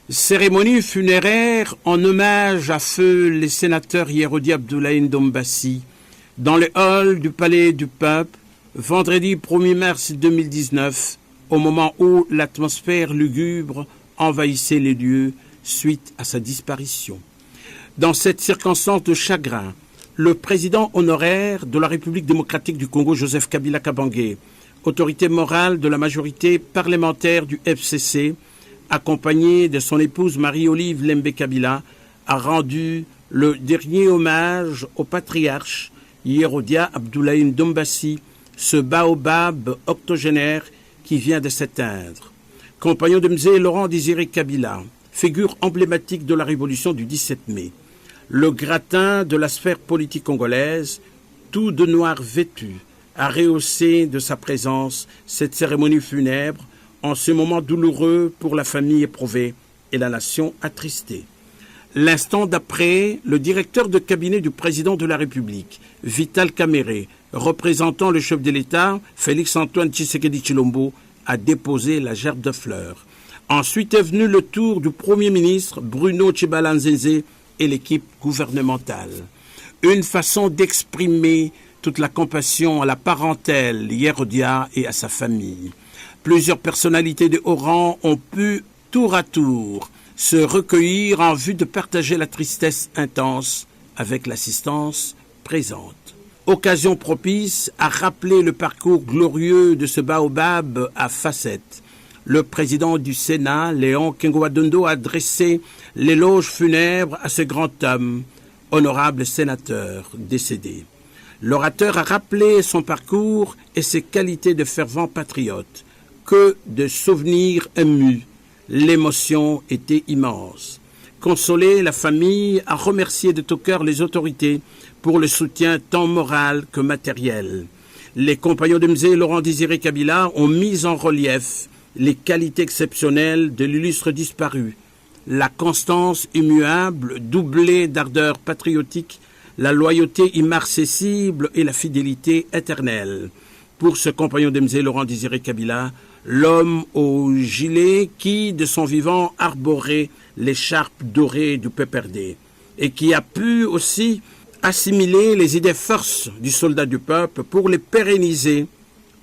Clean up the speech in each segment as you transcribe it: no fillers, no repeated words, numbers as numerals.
Cérémonie funéraire en hommage à feu les sénateurs Yérodi Abdoulaye Ndombassi dans le hall du Palais du Peuple, vendredi 1er mars 2019, au moment où l'atmosphère lugubre envahissait les lieux suite à sa disparition. Dans cette circonstance de chagrin, le président honoraire de la République démocratique du Congo, Joseph Kabila Kabange, autorité morale de la majorité parlementaire du FCC, accompagné de son épouse Marie-Olive Lembe Kabila, a rendu le dernier hommage au patriarche Yérodia Abdoulaye Ndombassi, ce baobab octogénaire qui vient de s'éteindre. Compagnon de Mzee Laurent Désiré Kabila, figure emblématique de la révolution du 17 mai. Le gratin de la sphère politique congolaise, tout de noir vêtu, a rehaussé de sa présence cette cérémonie funèbre en ce moment douloureux pour la famille éprouvée et la nation attristée. L'instant d'après, le directeur de cabinet du président de la République, Vital Kamerhe, représentant le chef de l'État, Félix-Antoine Tshisekedi Tshilombo, a déposé la gerbe de fleurs. Ensuite est venu le tour du Premier ministre Bruno Tshibala-Nzenze et l'équipe gouvernementale. Une façon d'exprimer toute la compassion à la parentèle Yérodia et à sa famille. Plusieurs personnalités de haut rang ont pu, tour à tour, se recueillir en vue de partager la tristesse intense avec l'assistance présente. Occasion propice à rappeler le parcours glorieux de ce baobab à facettes. Le président du Sénat, Léon Kengoadondo, a dressé l'éloge funèbre à ce grand homme, honorable sénateur décédé. L'orateur a rappelé son parcours et ses qualités de fervent patriote. Que de souvenirs émus. L'émotion était immense. Consoler la famille, a remercié de tout cœur les autorités pour le soutien tant moral que matériel. Les compagnons de Mzee Laurent Désiré Kabila ont mis en relief les qualités exceptionnelles de l'illustre disparu. La constance immuable, doublée d'ardeur patriotique, la loyauté immarcessible et la fidélité éternelle. Pour ce compagnon de Mzee Laurent Désiré Kabila, l'homme au gilet qui, de son vivant, arborait l'écharpe dorée du PPRD et qui a pu aussi assimiler les idées forces du soldat du peuple pour les pérenniser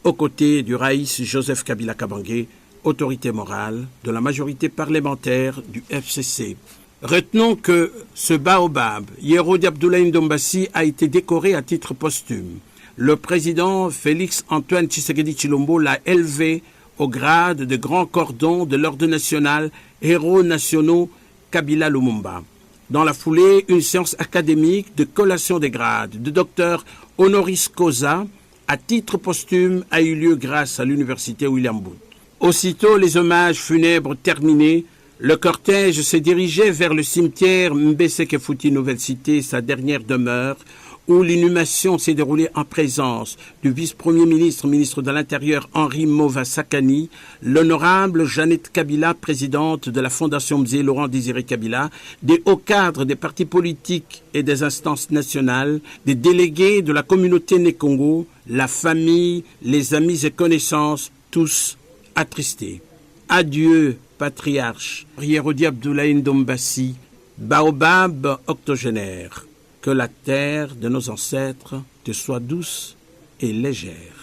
aux côtés du Raïs Joseph Kabila Kabange, autorité morale de la majorité parlementaire du FCC. Retenons que ce baobab, Yérodi Abdoulaye Ndombassi, a été décoré à titre posthume. Le président Félix-Antoine Tshisekedi Tshilombo l'a élevé au grade de grand cordon de l'ordre national Héros nationaux Kabila Lumumba. Dans la foulée, une séance académique de collation des grades de docteur honoris causa à titre posthume a eu lieu grâce à l'université William Booth. Aussitôt les hommages funèbres terminés, le cortège s'est dirigé vers le cimetière Mbese-Kefuti Nouvelle Cité, sa dernière demeure, où l'inhumation s'est déroulée en présence du vice-premier ministre, ministre de l'Intérieur Henri Mova Sakani, l'honorable Jeannette Kabila, présidente de la Fondation Mzee Laurent Désiré Kabila, des hauts cadres des partis politiques et des instances nationales, des délégués de la communauté Né-Congo, la famille, les amis et connaissances, tous attristés. Adieu, patriarche Yérodi Abdoulaye Ndombassi, baobab octogénaire. Que la terre de nos ancêtres te soit douce et légère.